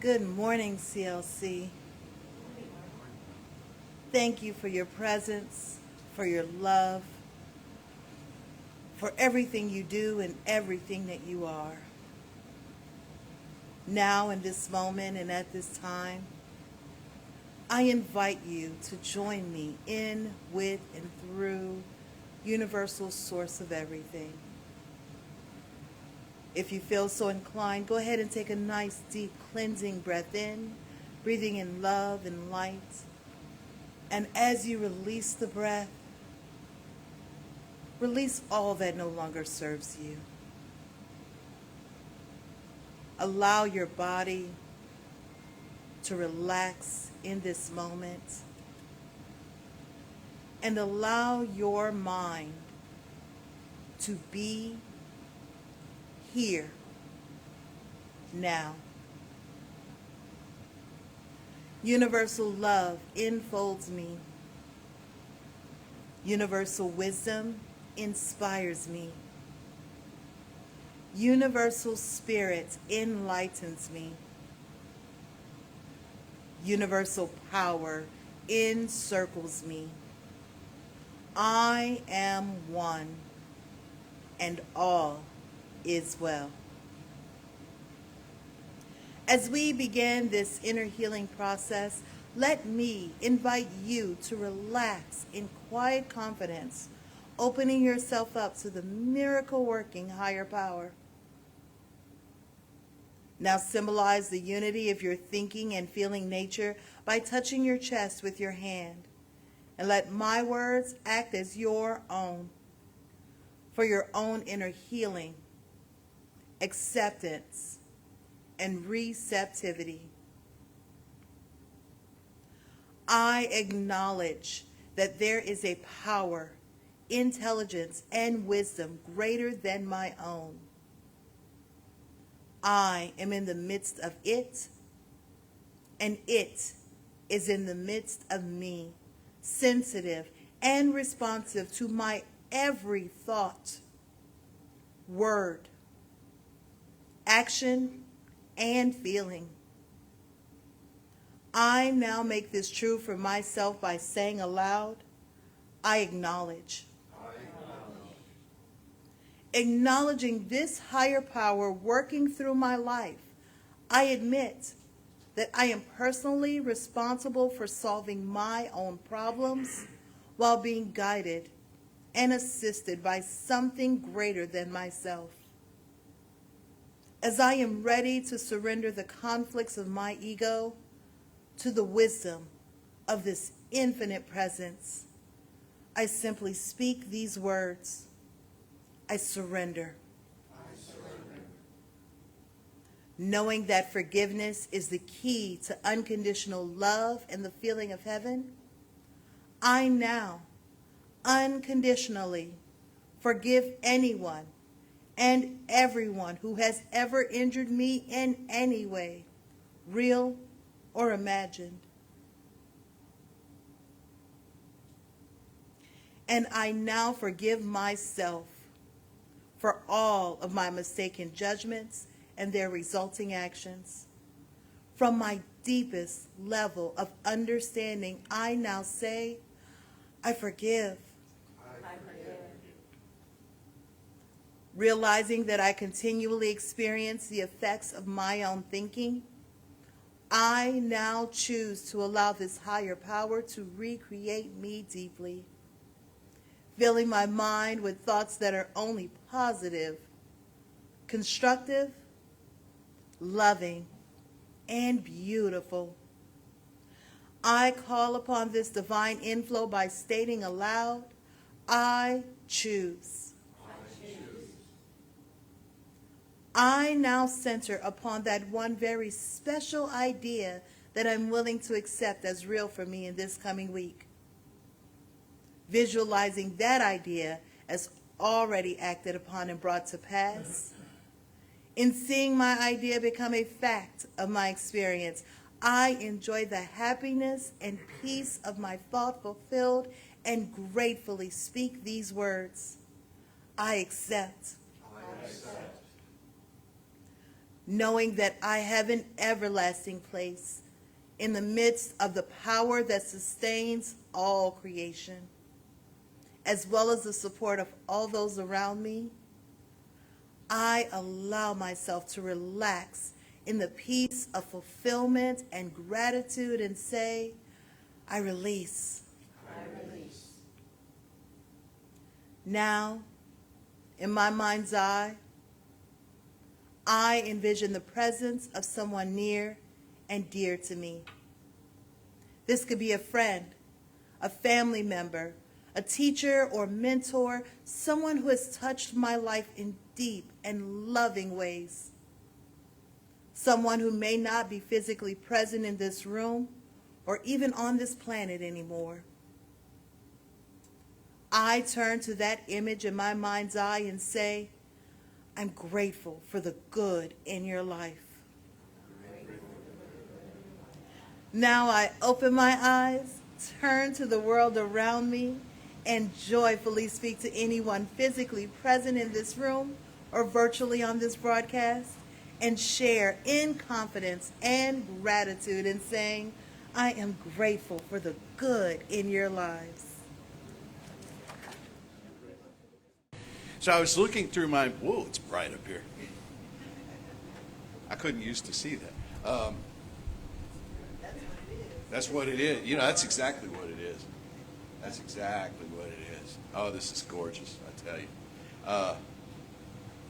Good morning, CLC. Thank you for your presence, for your love, for everything you do and everything that you are. Now, in this moment and at this time, I invite you to join me in, with, and through universal source of everything. If you feel so inclined, go ahead and take a nice, deep, cleansing breath in, breathing in love and light. And as you release the breath, release all that no longer serves you. Allow your body to relax in this moment. And allow your mind to be here, now. Universal love enfolds me. Universal wisdom inspires me. Universal spirit enlightens me. Universal power encircles me. I am one, and all is well. As we begin this inner healing process, let me invite you to relax in quiet confidence, opening yourself up to the miracle-working higher power. Now symbolize the unity of your thinking and feeling nature by touching your chest with your hand, and let my words act as your own, for your own inner healing, acceptance, and receptivity. I acknowledge that there is a power, intelligence, and wisdom greater than my own. I am in the midst of it, and it is in the midst of me, sensitive and responsive to my every thought, word, action, and feeling. I now make this true for myself by saying aloud, I acknowledge. Acknowledging this higher power working through my life, I admit that I am personally responsible for solving my own problems while being guided and assisted by something greater than myself. As I am ready to surrender the conflicts of my ego to the wisdom of this infinite presence, I simply speak these words. I surrender. I surrender. Knowing that forgiveness is the key to unconditional love and the feeling of heaven, I now unconditionally forgive anyone and everyone who has ever injured me in any way, real or imagined. And I now forgive myself for all of my mistaken judgments and their resulting actions. From my deepest level of understanding, I now say, I forgive. I forgive. Realizing that I continually experience the effects of my own thinking, I now choose to allow this higher power to recreate me deeply, filling my mind with thoughts that are only positive, constructive, loving, and beautiful. I call upon this divine inflow by stating aloud, I choose. I choose. I now center upon that one very special idea that I'm willing to accept as real for me in this coming week. Visualizing that idea as already acted upon and brought to pass. In seeing my idea become a fact of my experience, I enjoy the happiness and peace of my thought fulfilled and gratefully speak these words. I accept. I accept. knowing that I have an everlasting place in the midst of the power that sustains all creation, as well as the support of all those around me. I allow myself to relax in the peace of fulfillment and gratitude and say, I release. I release. Now, in my mind's eye, I envision the presence of someone near and dear to me. This could be a friend, a family member, a teacher or mentor, someone who has touched my life in deep and loving ways. Someone who may not be physically present in this room or even on this planet anymore. I turn to that image in my mind's eye and say, I'm grateful for the good in your life. Now I open my eyes, turn to the world around me, and joyfully speak to anyone physically present in this room or virtually on this broadcast, and share in confidence and gratitude in saying, I am grateful for the good in your lives. So I was looking through my, whoa, it's bright up here. I couldn't used to see that. That's what it is. You know, that's exactly what it is. That's exactly what it is. Oh, this is gorgeous, I tell you.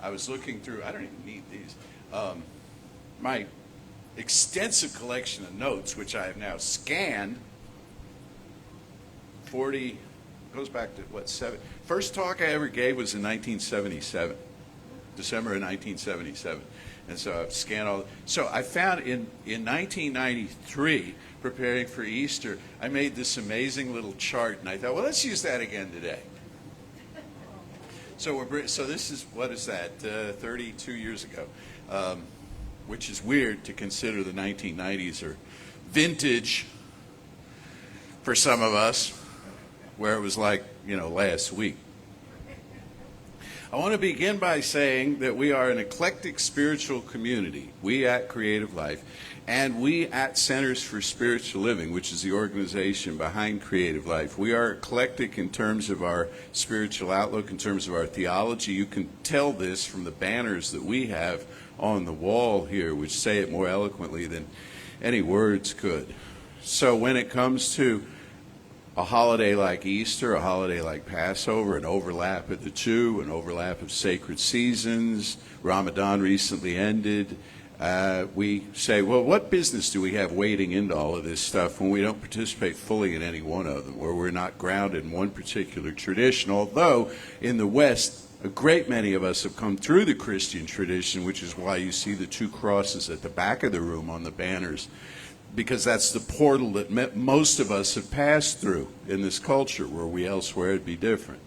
I was looking through, I don't even need these, my extensive collection of notes, which I have now scanned, 40, goes back to, what, first talk I ever gave was in 1977, December of 1977. And so I've scanned all. So I found in 1993, preparing for Easter, I made this amazing little chart, and I thought, well, let's use that again today. So this is, what is that, 32 years ago, which is weird to consider the 1990s are vintage for some of us, where it was like, you know, last week. I want to begin by saying that we are an eclectic spiritual community, we at Creative Life, and we at Centers for Spiritual Living, which is the organization behind Creative Life. We are eclectic in terms of our spiritual outlook, in terms of our theology. You can tell this from the banners that we have on the wall here, which say it more eloquently than any words could. So when it comes to a holiday like Easter, a holiday like Passover, an overlap of the two, an overlap of sacred seasons, Ramadan recently ended, we say, well, what business do we have wading into all of this stuff when we don't participate fully in any one of them, where we're not grounded in one particular tradition? Although in the West, a great many of us have come through the Christian tradition, which is why you see the two crosses at the back of the room on the banners, because that's the portal that most of us have passed through in this culture, where we elsewhere it'd be different.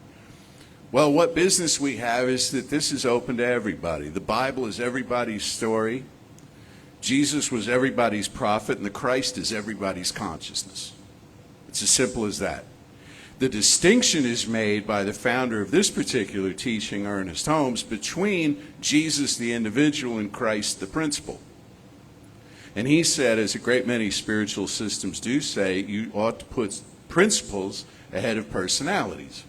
Well, what business we have is that this is open to everybody. The Bible is everybody's story. Jesus was everybody's prophet, and the Christ is everybody's consciousness. It's as simple as that. The distinction is made by the founder of this particular teaching, Ernest Holmes, between Jesus the individual and Christ the principle. And he said, as a great many spiritual systems do say, you ought to put principles ahead of personalities.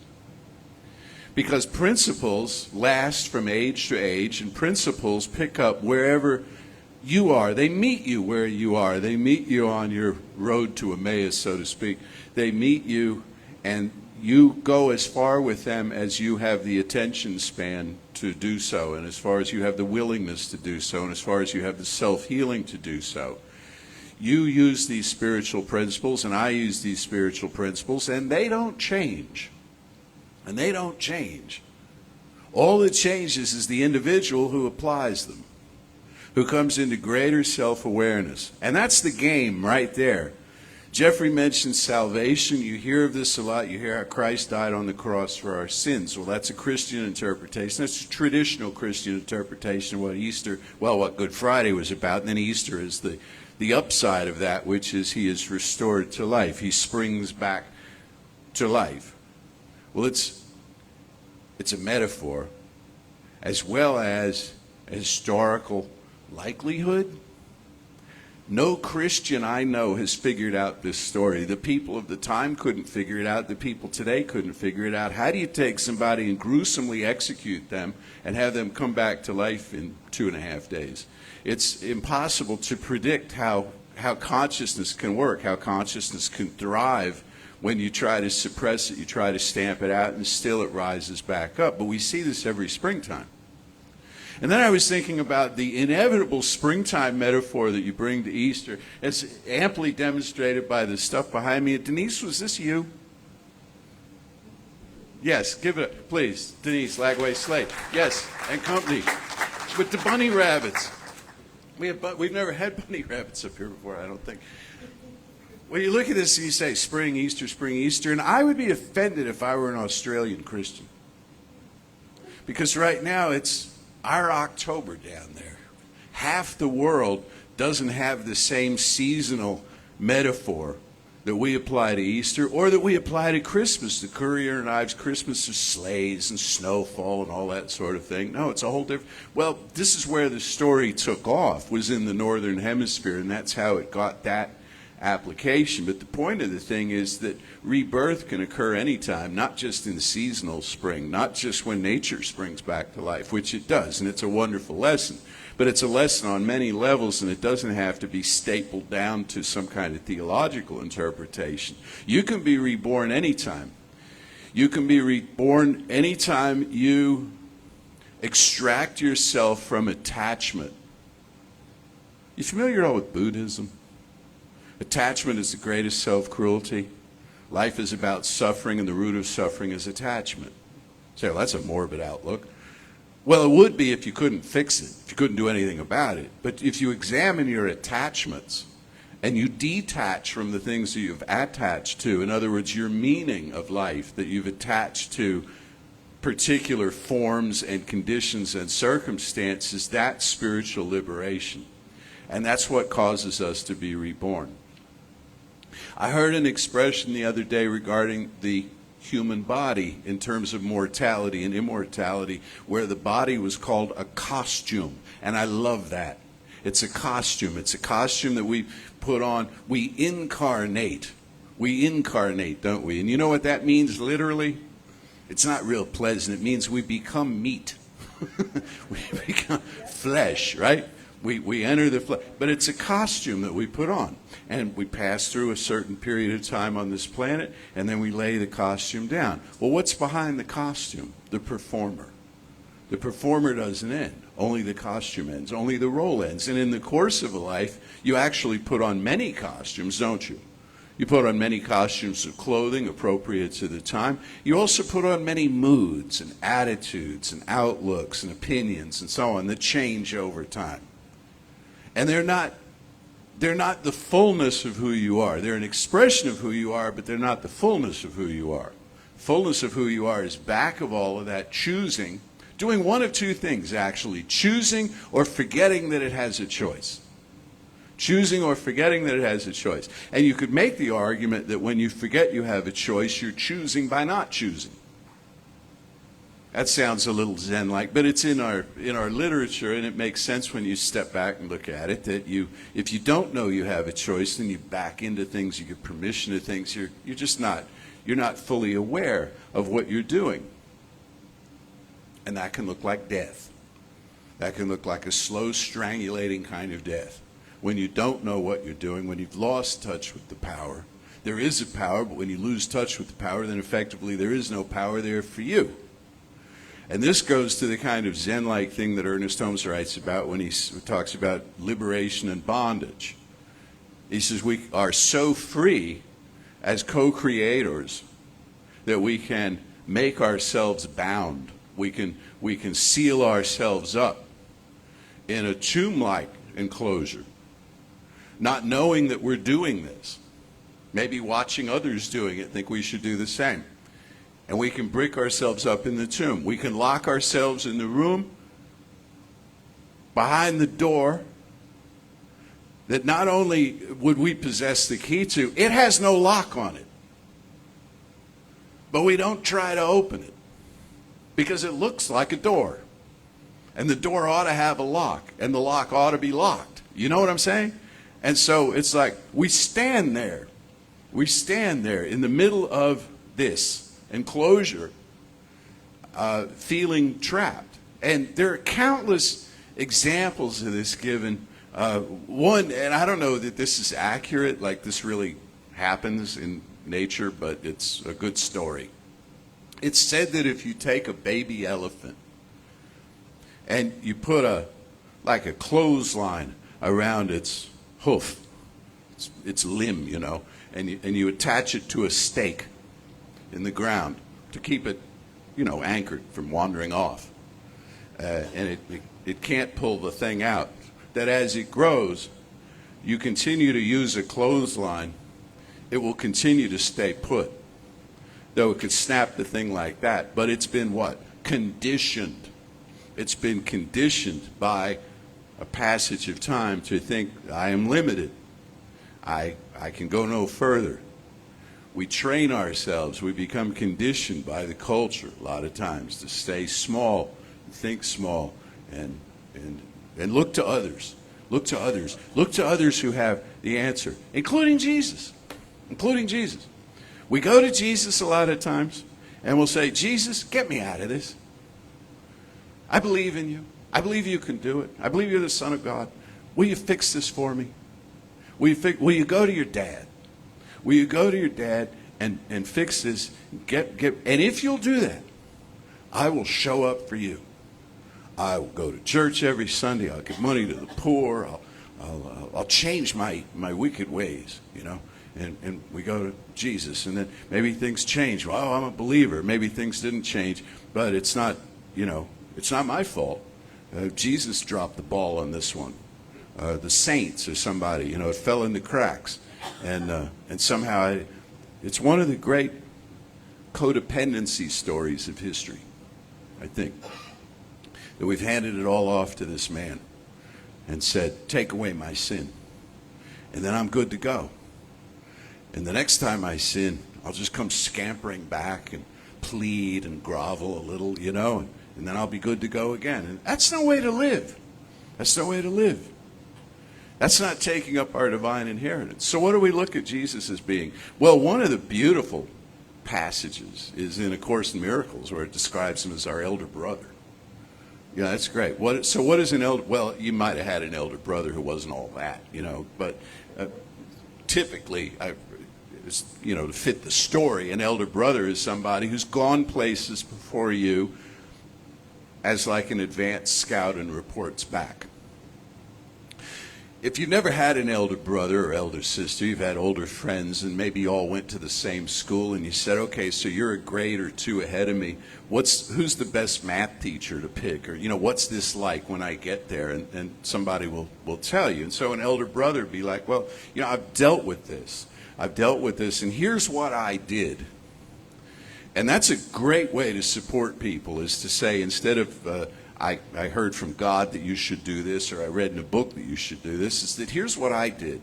Because principles last from age to age, and principles pick up wherever you are. They meet you where you are. They meet you on your road to Emmaus, so to speak. They meet you, and you go as far with them as you have the attention span to do so, and as far as you have the willingness to do so, and as far as you have the self-healing to do so. You use these spiritual principles, and I use these spiritual principles, and they don't change. And they don't change. All that changes is the individual who applies them, who comes into greater self-awareness. And that's the game right there. Jeffrey mentioned salvation. You hear of this a lot. You hear how Christ died on the cross for our sins. Well, that's a Christian interpretation. That's a traditional Christian interpretation of what Good Friday was about. And then Easter is the upside of that, which is he is restored to life. He springs back to life. Well, it's a metaphor as well as a historical likelihood? No Christian I know has figured out this story. The people of the time couldn't figure it out. The people today couldn't figure it out. How do you take somebody and gruesomely execute them and have them come back to life in 2.5 days? It's impossible to predict how consciousness can work, how consciousness can thrive when you try to suppress it, you try to stamp it out, and still it rises back up. But we see this every springtime. And then I was thinking about the inevitable springtime metaphor that you bring to Easter. It's amply demonstrated by the stuff behind me. Denise, was this you? Yes, give it up, please. Denise, Lagway Slate. Yes, and company. With the bunny rabbits. We've never had bunny rabbits up here before, I don't think. Well, you look at this and you say, spring, Easter, and I would be offended if I were an Australian Christian. Because right now it's our October down there. Half the world doesn't have the same seasonal metaphor that we apply to Easter or that we apply to Christmas. The Currier and Ives Christmas is sleighs and snowfall and all that sort of thing. No, it's a whole different... Well, this is where the story took off, was in the Northern Hemisphere, and that's how it got that application. But the point of the thing is that rebirth can occur anytime, not just in seasonal spring, not just when nature springs back to life, which it does, and it's a wonderful lesson. But it's a lesson on many levels, and it doesn't have to be stapled down to some kind of theological interpretation. You can be reborn anytime. You can be reborn anytime you extract yourself from attachment. You familiar at all with Buddhism? Attachment is the greatest self-cruelty. Life is about suffering, and the root of suffering is attachment. So that's a morbid outlook. Well, it would be if you couldn't fix it, if you couldn't do anything about it. But if you examine your attachments and you detach from the things that you've attached to, in other words, your meaning of life that you've attached to particular forms and conditions and circumstances, that's spiritual liberation. And that's what causes us to be reborn. I heard an expression the other day regarding the human body in terms of mortality and immortality, where the body was called a costume. And I love that. It's a costume. It's a costume that we put on. We incarnate. We incarnate, don't we? And you know what that means literally? It's not real pleasant. It means we become meat. We become flesh, right? We enter the flesh. But it's a costume that we put on. And we pass through a certain period of time on this planet, and then we lay the costume down. Well, what's behind the costume? The performer. The performer doesn't end. Only the costume ends. Only the role ends. And in the course of a life, you actually put on many costumes, don't you? You put on many costumes of clothing appropriate to the time. You also put on many moods and attitudes and outlooks and opinions and so on that change over time. And they're not the fullness of who you are. They're an expression of who you are, but they're not the fullness of who you are. Fullness of who you are is back of all of that choosing, doing one of two things actually, choosing or forgetting that it has a choice. Choosing or forgetting that it has a choice. And you could make the argument that when you forget you have a choice, you're choosing by not choosing. That sounds a little Zen-like, but it's in our literature, and it makes sense when you step back and look at it, that if you don't know you have a choice, then you back into things, you give permission to things, you're not fully aware of what you're doing. And that can look like death. That can look like a slow, strangulating kind of death. When you don't know what you're doing, when you've lost touch with the power. There is a power, but when you lose touch with the power, then effectively there is no power there for you. And this goes to the kind of Zen-like thing that Ernest Holmes writes about when he talks about liberation and bondage. He says we are so free as co-creators that we can make ourselves bound. We can seal ourselves up in a tomb-like enclosure, not knowing that we're doing this. Maybe watching others doing it, think we should do the same. And we can brick ourselves up in the tomb. We can lock ourselves in the room behind the door that not only would we possess the key to, it has no lock on it. But we don't try to open it because it looks like a door. And the door ought to have a lock, and the lock ought to be locked. You know what I'm saying? And so it's like we stand there. We stand there in the middle of this enclosure, feeling trapped. And there are countless examples of this given. One, and I don't know that this is accurate, like this really happens in nature, but it's a good story. It's said that if you take a baby elephant and you put a clothesline around its hoof, its limb, and you attach it to a stake in the ground to keep it, anchored from wandering off, and it can't pull the thing out, that as it grows, you continue to use a clothesline, it will continue to stay put. Though it could snap the thing like that, but it's been what? Conditioned. It's been conditioned by a passage of time to think, I am limited. I can go no further. We train ourselves, we become conditioned by the culture a lot of times to stay small, think small, and look to others. Look to others. Look to others who have the answer, including Jesus. Including Jesus. We go to Jesus a lot of times and we'll say, Jesus, get me out of this. I believe in you. I believe you can do it. I believe you're the Son of God. Will you fix this for me? Will you go to your dad? Will you go to your dad and fix this? And if you'll do that, I will show up for you. I will go to church every Sunday. I'll give money to the poor. I'll change my wicked ways, And we go to Jesus, and then maybe things change. Well, I'm a believer. Maybe things didn't change, but it's not, it's not my fault. Jesus dropped the ball on this one. The saints or somebody, it fell in the cracks, and somehow it's one of the great codependency stories of history, I think, that we've handed it all off to this man and said, take away my sin, and then I'm good to go. And the next time I sin, I'll just come scampering back and plead and grovel a little, and then I'll be good to go again. And that's no way to live. That's no way to live. That's not taking up our divine inheritance. So what do we look at Jesus as being? Well, one of the beautiful passages is in A Course in Miracles, where it describes him as our elder brother. Yeah, that's great. So what is an elder? Well, you might have had an elder brother who wasn't all that, but typically, to fit the story, an elder brother is somebody who's gone places before you as like an advanced scout and reports back. If you've never had an elder brother or elder sister, you've had older friends, and maybe you all went to the same school, and you said, okay, so you're a grade or two ahead of me. Who's the best math teacher to pick? Or, what's this like when I get there? And somebody will tell you. And so an elder brother would be like, well, I've dealt with this. And here's what I did. And that's a great way to support people, is to say, instead of, I heard from God that you should do this, or I read in a book that you should do this, is that here's what I did,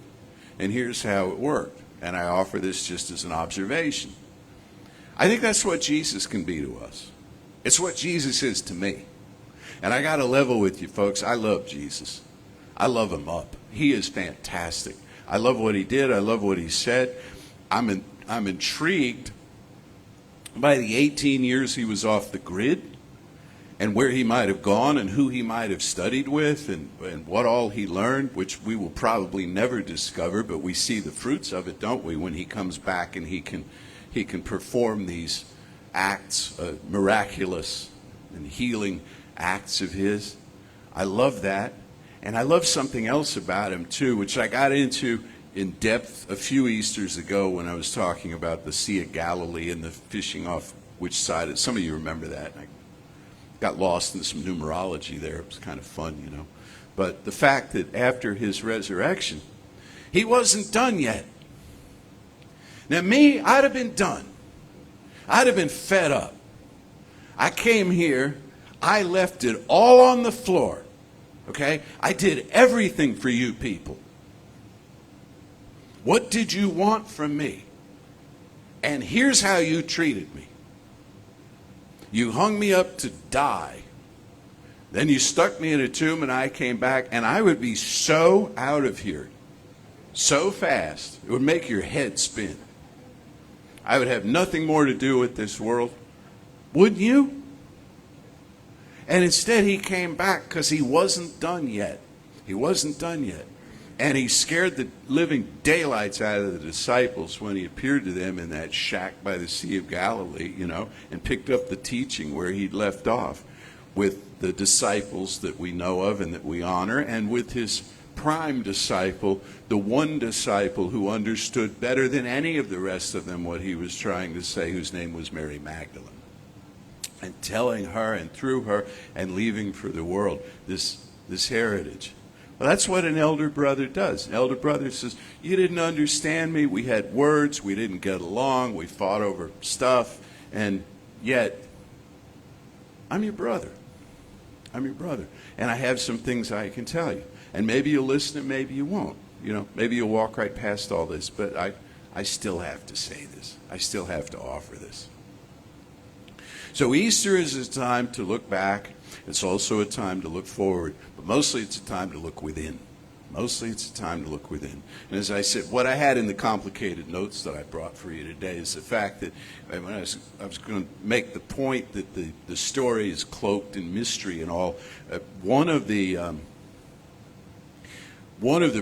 and here's how it worked. And I offer this just as an observation. I think that's what Jesus can be to us. It's what Jesus is to me. And I got to level with you, folks. I love Jesus. I love him up. He is fantastic. I love what he did. I love what he said. I'm intrigued by the 18 years he was off the grid, and where he might have gone, and who he might have studied with, and what all he learned, which we will probably never discover, but we see the fruits of it, don't we, when he comes back and he can perform these acts, miraculous and healing acts of his. I love that. And I love something else about him, too, which I got into in depth a few Easters ago when I was talking about the Sea of Galilee and the fishing off which side. Some of you remember that. I got lost in some numerology there. It was kind of fun, But the fact that after his resurrection, he wasn't done yet. Now, me, I'd have been done. I'd have been fed up. I came here. I left it all on the floor. Okay? I did everything for you people. What did you want from me? And here's how you treated me. You hung me up to die Then you stuck me in a tomb and I came back, and I would be so out of here, so fast, it would make your head spin. I would have nothing more to do with this world. Wouldn't you? And instead he came back because he wasn't done yet. He wasn't done yet. And he scared the living daylights out of the disciples when he appeared to them in that shack by the Sea of Galilee, and picked up the teaching where he'd left off with the disciples that we know of and that we honor, and with his prime disciple, the one disciple who understood better than any of the rest of them what he was trying to say, whose name was Mary Magdalene. And telling her and through her and leaving for the world this heritage. Well, that's what an elder brother does. An elder brother says, you didn't understand me. We had words. We didn't get along. We fought over stuff. And yet, I'm your brother. I'm your brother. And I have some things I can tell you. And maybe you'll listen and maybe you won't. Maybe you'll walk right past all this. But I still have to say this. I still have to offer this. So Easter is a time to look back. It's also a time to look forward. But mostly it's a time to look within. Mostly it's a time to look within. And as I said, what I had in the complicated notes that I brought for you today is the fact that when I was going to make the point that the story is cloaked in mystery and all. One of the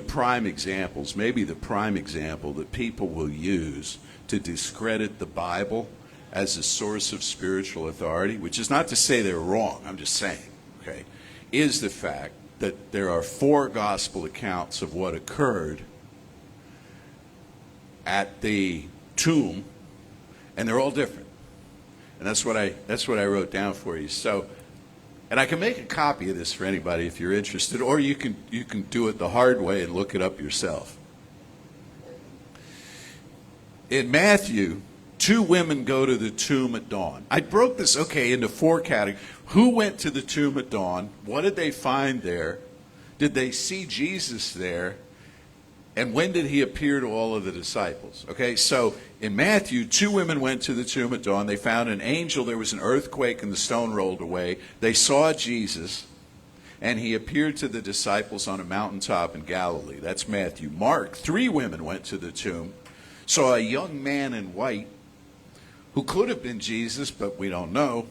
prime examples, maybe the prime example that people will use to discredit the Bible as a source of spiritual authority, which is not to say they're wrong, I'm just saying, okay, is the fact that there are 4 gospel accounts of what occurred at the tomb, and they're all different. And that's what I wrote down for you. So, and I can make a copy of this for anybody if you're interested, or you can do it the hard way and look it up yourself. In Matthew, 2 women go to the tomb at dawn. I broke this, into 4 categories. Who went to the tomb at dawn? What did they find there? Did they see Jesus there? And when did he appear to all of the disciples? Okay, so in Matthew, 2 women went to the tomb at dawn. They found an angel. There was an earthquake and the stone rolled away. They saw Jesus, and he appeared to the disciples on a mountaintop in Galilee. That's Matthew. Mark, 3 women went to the tomb, saw a young man in white, who could have been Jesus, but we don't know.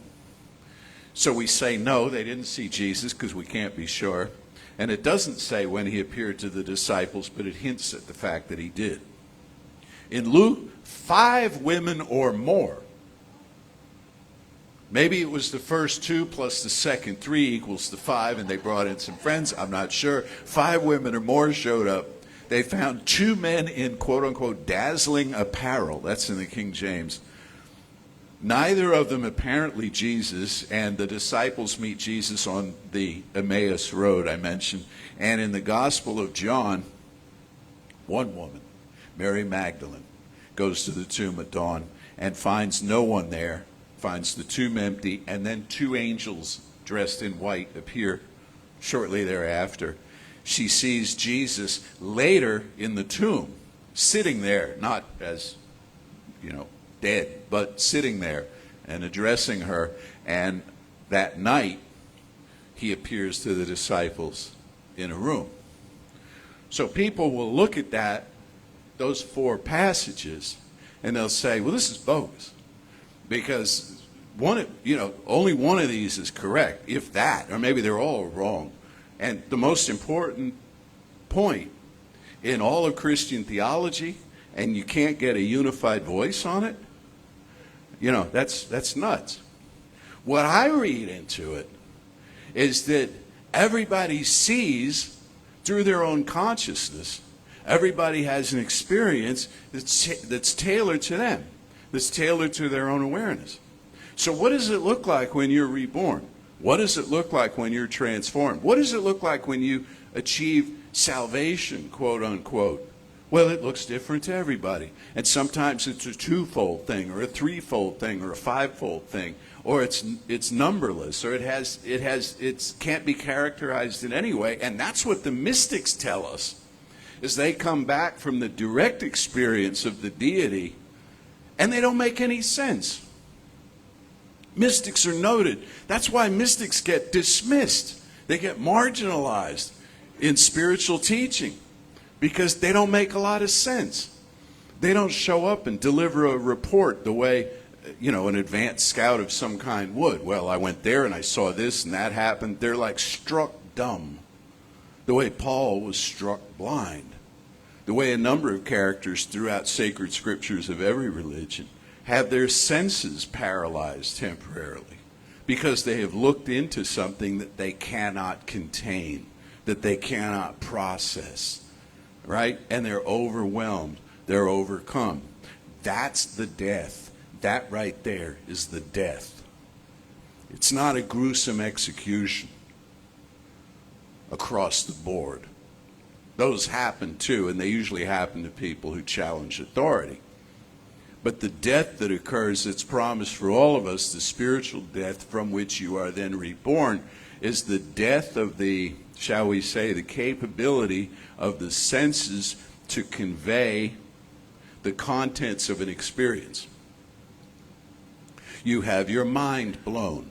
So we say no, they didn't see Jesus because we can't be sure. And it doesn't say when he appeared to the disciples, but it hints at the fact that he did. In Luke, 5 women or more. Maybe it was the first 2 plus the second 3 equals the 5, and they brought in some friends. I'm not sure. 5 women or more showed up. They found 2 men in quote-unquote dazzling apparel. That's in the King James. Neither of them apparently Jesus, and the disciples meet Jesus on the Emmaus Road I mentioned. And in the Gospel of John, 1 woman, Mary Magdalene, goes to the tomb at dawn and finds no one there, finds the tomb empty, and then 2 angels dressed in white appear shortly thereafter. She sees Jesus later in the tomb, sitting there, not as, dead, but sitting there and addressing her. And that night, he appears to the disciples in a room. So people will look at those 4 passages, and they'll say, well, this is bogus. Because only one of these is correct, if that, or maybe they're all wrong. And the most important point in all of Christian theology, and you can't get a unified voice on it, that's nuts. What I read into it is that everybody sees through their own consciousness. Everybody has an experience that's tailored to them, that's tailored to their own awareness. So what does it look like when you're reborn? What does it look like when you're transformed? What does it look like when you achieve salvation, quote unquote? Well, it looks different to everybody. And sometimes it's a 2-fold thing, or a 3-fold thing, or a 5-fold thing, or it's numberless, or it can't be characterized in any way. And that's what the mystics tell us, is they come back from the direct experience of the deity, and they don't make any sense. Mystics are noted. That's why mystics get dismissed. They get marginalized in spiritual teaching because they don't make a lot of sense. They don't show up and deliver a report the way, an advanced scout of some kind would. Well, I went there and I saw this and that happened. They're like struck dumb, the way Paul was struck blind, the way a number of characters throughout sacred scriptures of every religion have their senses paralyzed temporarily because they have looked into something that they cannot contain, that they cannot process, right? And they're overwhelmed. They're overcome. That's the death. That right there is the death. It's not a gruesome execution across the board. Those happen too, and they usually happen to people who challenge authority. But the death that occurs that's promised for all of us, the spiritual death from which you are then reborn, is the death of the, shall we say, the capability of the senses to convey the contents of an experience. You have your mind blown.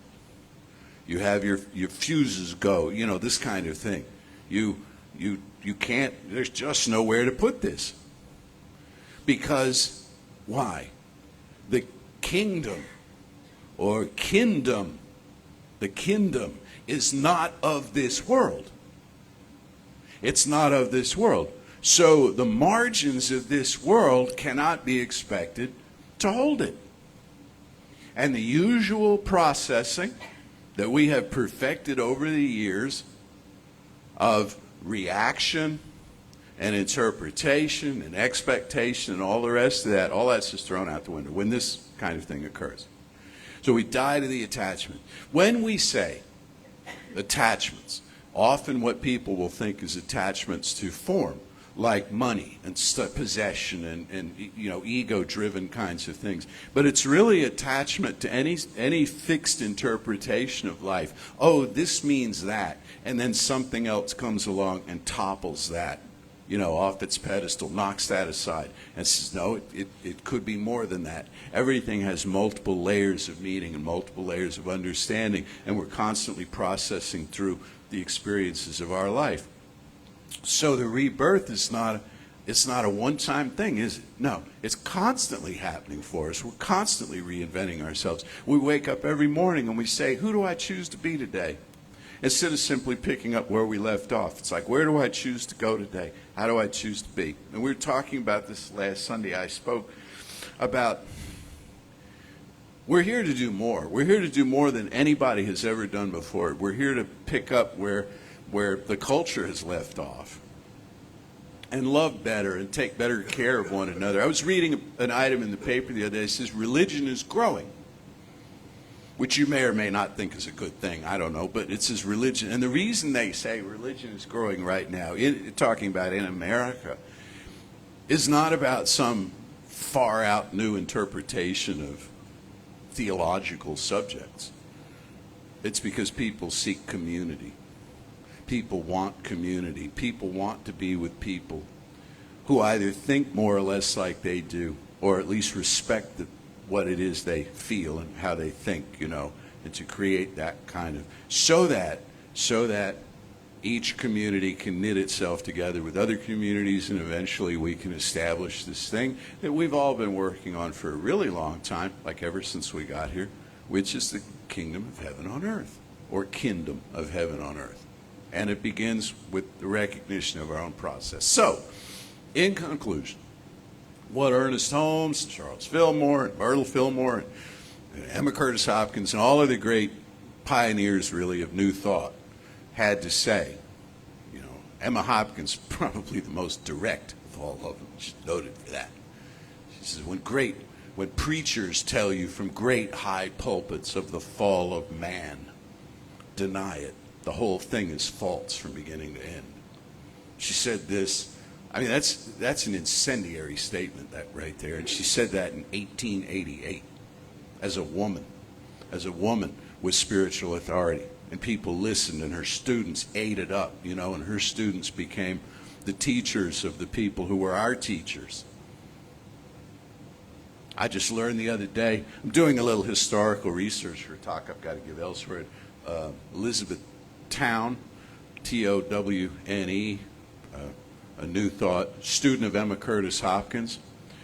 You have your fuses go, this kind of thing. You can't, there's just nowhere to put this. Because why? The kingdom, or kindom, the kingdom is not of this world. It's not of this world. So the margins of this world cannot be expected to hold it. And the usual processing that we have perfected over the years of reaction and interpretation and expectation and all the rest of that, all that's just thrown out the window when this kind of thing occurs. So we die to the attachment. When we say attachments, often what people will think is attachments to form, like money and possession and ego-driven kinds of things. But it's really attachment to any fixed interpretation of life. Oh, this means that. And then something else comes along and topples that, off its pedestal, knocks that aside, and says, no, it could be more than that. Everything has multiple layers of meaning and multiple layers of understanding, and we're constantly processing through the experiences of our life. So the rebirth is not a one-time thing, is it? No, it's constantly happening for us. We're constantly reinventing ourselves. We wake up every morning and we say, who do I choose to be today? Instead of simply picking up where we left off. It's like, where do I choose to go today? How do I choose to be? And we were talking about this last Sunday. I spoke about we're here to do more. We're here to do more than anybody has ever done before. We're here to pick up where the culture has left off and love better and take better care of one another. I was reading an item in the paper the other day that says religion is growing, which you may or may not think is a good thing. I don't know, but it says religion. And the reason they say religion is growing right now, talking about in America, is not about some far out new interpretation of theological subjects. It's because people seek community. People want community. People want to be with people who either think more or less like they do, or at least respect what it is they feel and how they think, and to create that kind of, so that each community can knit itself together with other communities, and eventually we can establish this thing that we've all been working on for a really long time, like ever since we got here, which is the kingdom of heaven on earth, or kingdom of heaven on earth. And it begins with the recognition of our own process. So, in conclusion, what Ernest Holmes, and Charles Fillmore, and Myrtle Fillmore, and Emma Curtis Hopkins, and all of the great pioneers, really, of New Thought had to say. Emma Hopkins, probably the most direct of all of them. She's noted for that. She says, when preachers tell you from great high pulpits of the fall of man, deny it. The whole thing is false from beginning to end. She said this. I mean, that's an incendiary statement, that right there. And she said that in 1888 as a woman with spiritual authority. And people listened, and her students ate it up, and her students became the teachers of the people who were our teachers. I just learned the other day, I'm doing a little historical research for a talk I've got to give elsewhere. Elizabeth Towne, Towne, a New Thought, student of Emma Curtis Hopkins.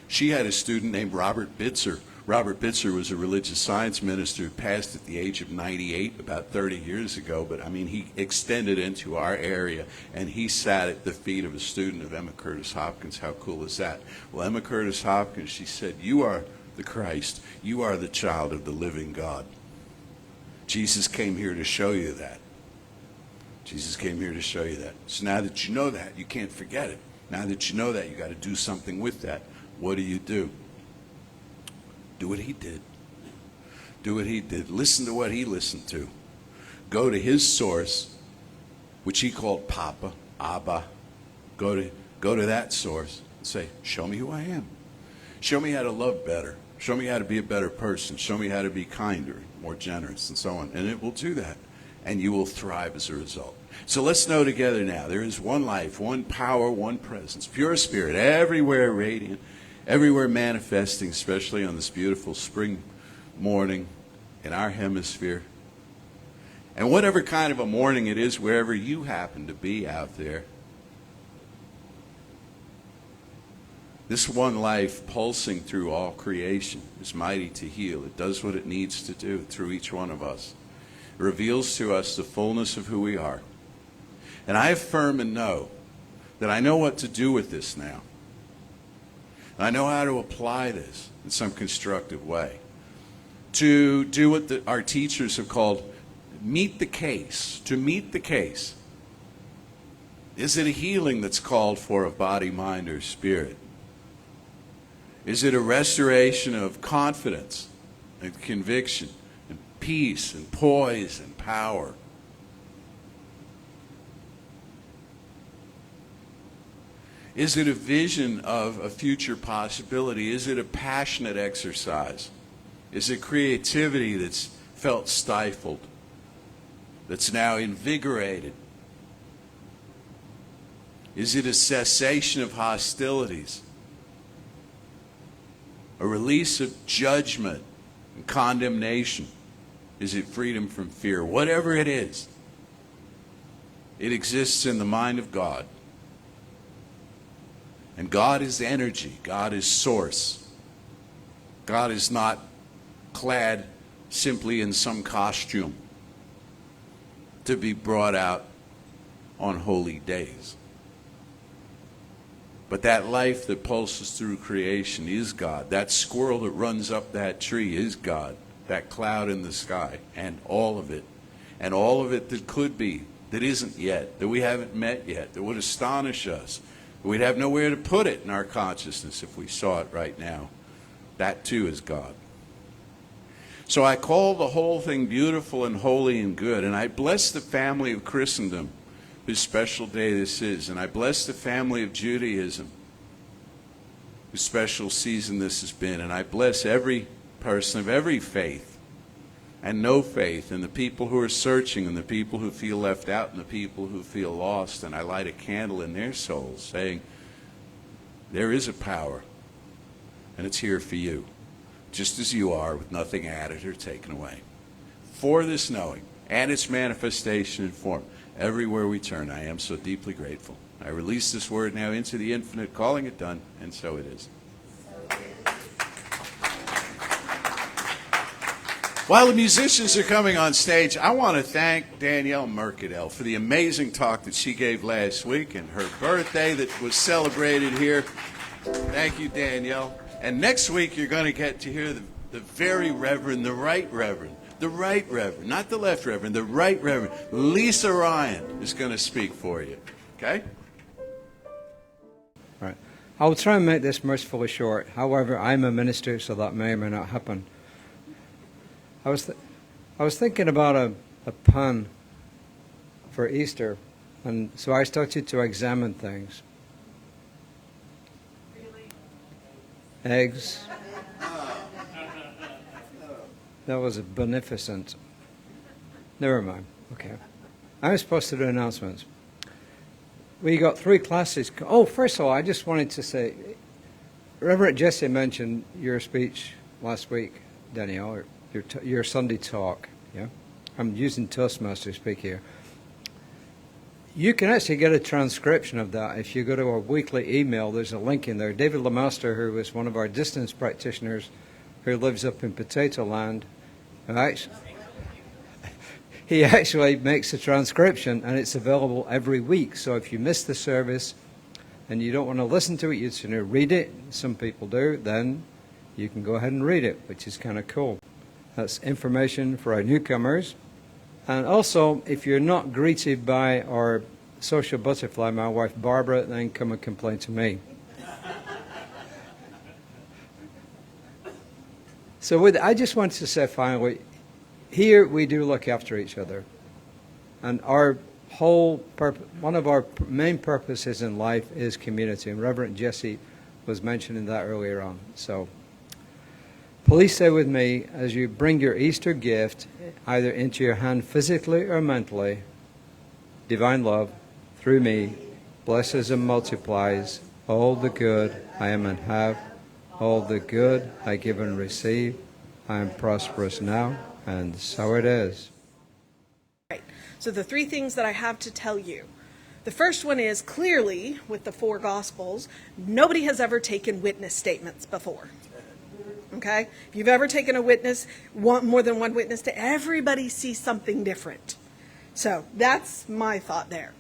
She had a student named Robert Bitzer. Robert Bitzer was a religious science minister who passed at the age of 98 about 30 years ago, but I mean, he extended into our area, and he sat at the feet of a student of Emma Curtis Hopkins. How cool is that? Well, Emma Curtis Hopkins, she said, "You are the Christ. You are the child of the living God. Jesus came here to show you that. Jesus came here to show you that." So now that you know that, you can't forget it. Now that you know that, you got to do something with that. What do? Do what he did. Do what he did. Listen to what he listened to. Go to his source, which he called Papa, Abba. Go to that source and say, "Show me who I am. Show me how to love better. Show me how to be a better person. Show me how to be kinder, more generous," and so on. And it will do that. And you will thrive as a result. So let's know together now. There is one life, one power, one presence. Pure spirit, everywhere radiant, everywhere manifesting, especially on this beautiful spring morning in our hemisphere. And whatever kind of a morning it is, wherever you happen to be out there, this one life pulsing through all creation is mighty to heal. It does what it needs to do through each one of us. It reveals to us the fullness of who we are. And I affirm and know that I know what to do with this now. I know how to apply this in some constructive way. To do what our teachers have called meet the case. To meet the case. Is it a healing that's called for of body, mind, or spirit? Is it a restoration of confidence and conviction and peace and poise and power? Is it a vision of a future possibility? Is it a passionate exercise? Is it creativity that's felt stifled, that's now invigorated? Is it a cessation of hostilities? A release of judgment and condemnation? Is it freedom from fear? Whatever it is, it exists in the mind of God. And God is energy. God is source. God is not clad simply in some costume to be brought out on holy days. But that life that pulses through creation is God. That squirrel that runs up that tree is God. That cloud in the sky, and all of it. And all of it that could be, that isn't yet, that we haven't met yet, that would astonish us. We'd have nowhere to put it in our consciousness if we saw it right now. That too is God. So I call the whole thing beautiful and holy and good. And I bless the family of Christendom, whose special day this is. And I bless the family of Judaism, whose special season this has been. And I bless every person of every faith and no faith, and the people who are searching, and the people who feel left out, and the people who feel lost. And I light a candle in their souls saying, there is a power, and it's here for you, just as you are, with nothing added or taken away. For this knowing and its manifestation in form, everywhere we turn, I am so deeply grateful. I release this word now into the infinite, calling it done, and so it is. While the musicians are coming on stage, I want to thank Danielle Mercadel for the amazing talk that she gave last week and her birthday that was celebrated here. Thank you, Danielle. And next week you're going to get to hear the very Reverend, the Right Reverend, not the Left Reverend, the Right Reverend, Lisa Ryan is going to speak for you. Okay? All right. I will try and make this mercifully short. However, I'm a minister, so that may or may not happen. I was thinking about a pun for Easter, and so I started to examine things. Really? Eggs. That was beneficent. Never mind. Okay. I'm supposed to do announcements. We got 3 classes. Oh, first of all, I just wanted to say, Reverend Jesse mentioned your speech last week, Danielle, or your Sunday talk. Yeah, I'm using Toastmaster speak here. You can actually get a transcription of that if you go to our weekly email. There's a link in there. David Lemaster, who was one of our distance practitioners, who lives up in Potato Land, he actually makes a transcription, and it's available every week. So if you miss the service and you don't want to listen to it, you just read it. Some people do. Then you can go ahead and read it, which is kind of cool. That's information for our newcomers. And also, if you're not greeted by our social butterfly, my wife Barbara, then come and complain to me. So I just wanted to say finally, here we do look after each other. And our whole one of our main purposes in life is community. And Reverend Jesse was mentioning that earlier on. So please stay with me as you bring your Easter gift either into your hand physically or mentally. Divine love, through me, blesses and multiplies all the good I am and have, all the good I give and receive. I am prosperous now, and so it is. Right. So the three things that I have to tell you. The first one is, clearly, with the four Gospels, nobody has ever taken witness statements before. Okay? If you've ever taken a witness, more than one witness, to everybody sees something different. So that's my thought there.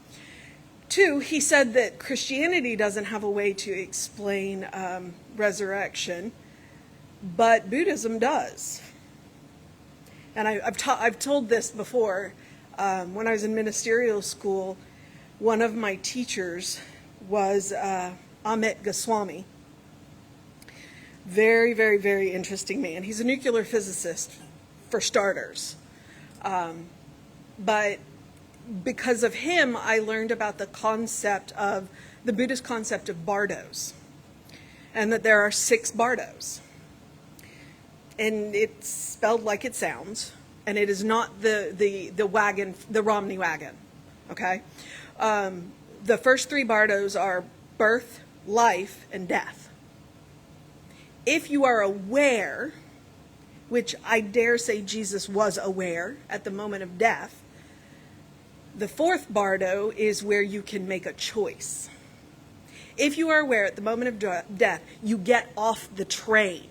Two, he said that Christianity doesn't have a way to explain resurrection, but Buddhism does. And I've told this before. When I was in ministerial school, one of my teachers was Amit Goswami. Very, very, very interesting man. He's a nuclear physicist, for starters. But because of him, I learned about the Buddhist concept of bardos, and that there are 6 bardos. And it's spelled like it sounds, and it is not the wagon, the Romney wagon. Okay, the first 3 bardos are birth, life, and death. If you are aware, which I dare say Jesus was aware at the moment of death, the 4th bardo is where you can make a choice. If you are aware at the moment of death, you get off the train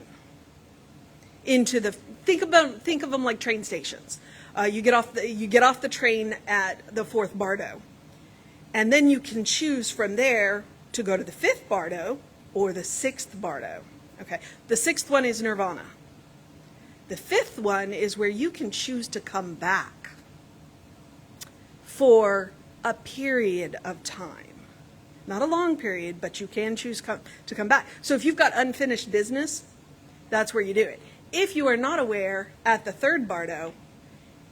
into the, think of them like train stations. You get off the train at the 4th bardo, and then you can choose from there to go to the 5th bardo or the 6th bardo. Okay, the 6th one is nirvana. The 5th one is where you can choose to come back for a period of time. Not a long period, but you can choose to come back. So if you've got unfinished business, that's where you do it. If you are not aware, at the 3rd bardo,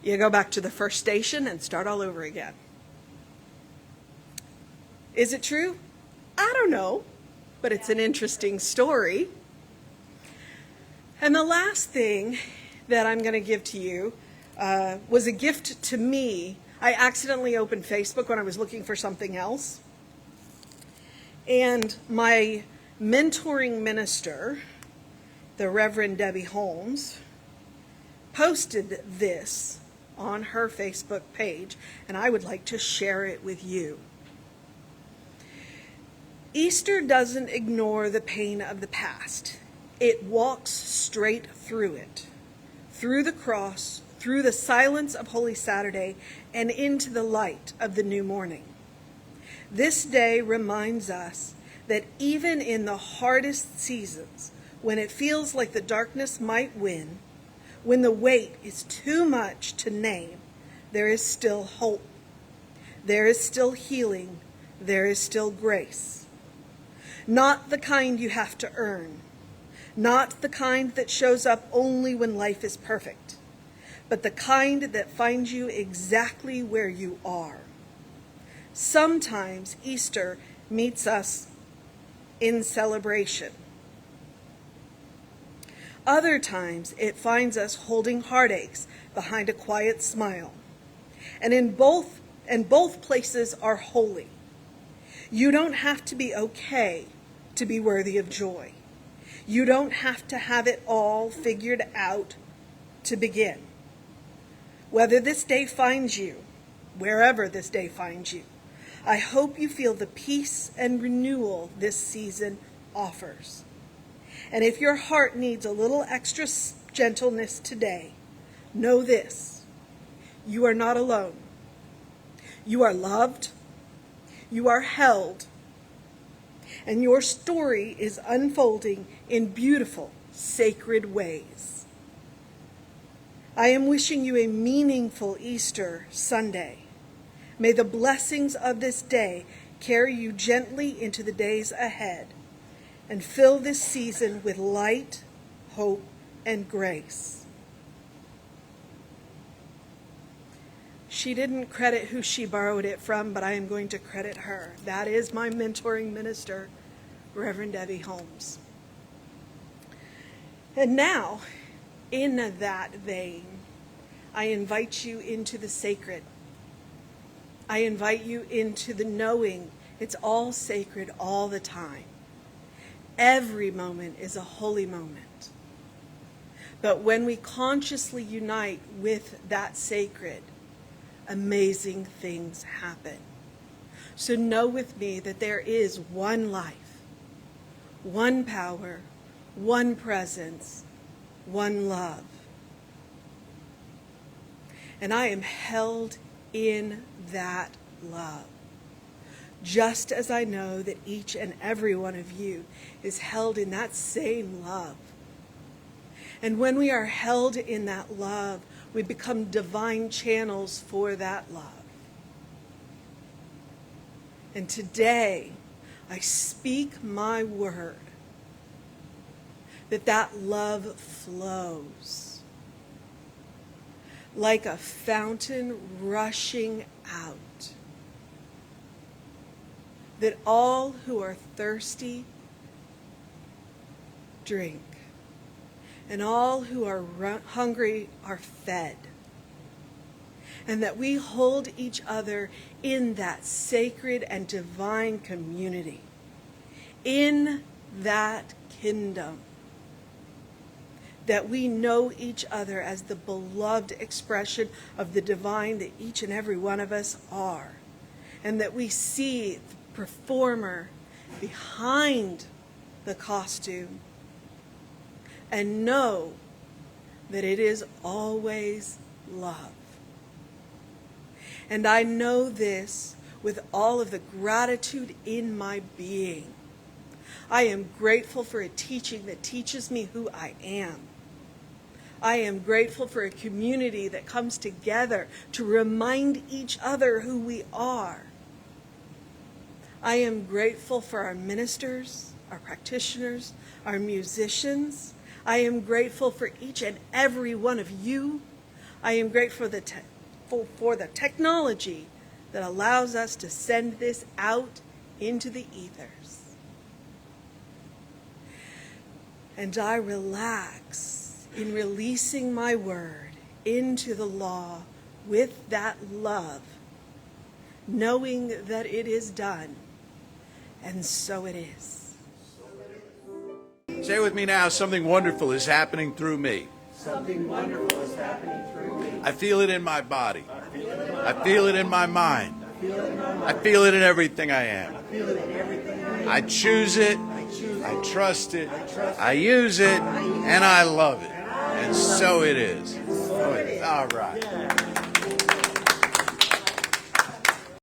you go back to the first station and start all over again. Is it true? I don't know, but it's an interesting story. And the last thing that I'm going to give to you was a gift to me. I accidentally opened Facebook when I was looking for something else. And my mentoring minister, the Reverend Debbie Holmes, posted this on her Facebook page, and I would like to share it with you. Easter doesn't ignore the pain of the past. It walks straight through it, through the cross, through the silence of Holy Saturday, and into the light of the new morning. This day reminds us that even in the hardest seasons, when it feels like the darkness might win, when the weight is too much to name, there is still hope. There is still healing. There is still grace. Not the kind you have to earn. Not the kind that shows up only when life is perfect, but the kind that finds you exactly where you are. Sometimes Easter meets us in celebration. Other times it finds us holding heartaches behind a quiet smile. And both places are holy. You don't have to be okay to be worthy of joy. You don't have to have it all figured out to begin. Whether this day finds you, wherever this day finds you, I hope you feel the peace and renewal this season offers. And if your heart needs a little extra gentleness today, know this: you are not alone. You are loved, you are held, and your story is unfolding in beautiful, sacred ways. I am wishing you a meaningful Easter Sunday. May the blessings of this day carry you gently into the days ahead and fill this season with light, hope, and grace. She didn't credit who she borrowed it from, but I am going to credit her. That is my mentoring minister, Reverend Debbie Holmes. And now, in that vein, I invite you into the sacred. I invite you into the knowing it's all sacred all the time. Every moment is a holy moment. But when we consciously unite with that sacred, amazing things happen. So know with me that there is one life, one power, one presence, one love. And I am held in that love, just as I know that each and every one of you is held in that same love. And when we are held in that love, we become divine channels for that love. And today, I speak my word that love flows like a fountain rushing out, that all who are thirsty drink, and all who are hungry are fed, and that we hold each other in that sacred and divine community, in that kingdom, that we know each other as the beloved expression of the divine that each and every one of us are, and that we see the performer behind the costume and know that it is always love. And I know this with all of the gratitude in my being. I am grateful for a teaching that teaches me who I am. I am grateful for a community that comes together to remind each other who we are. I am grateful for our ministers, our practitioners, our musicians. I am grateful for each and every one of you. I am grateful for the technology that allows us to send this out into the ethers. And I relax in releasing my word into the law with that love, knowing that it is done, and so it is. Say with me now, something wonderful is happening through me. Something wonderful is happening through me. I feel it in my body. I feel it in my mind. I feel it in everything I am. I choose it. I trust it. I use it. And I love it. And so it is. All right.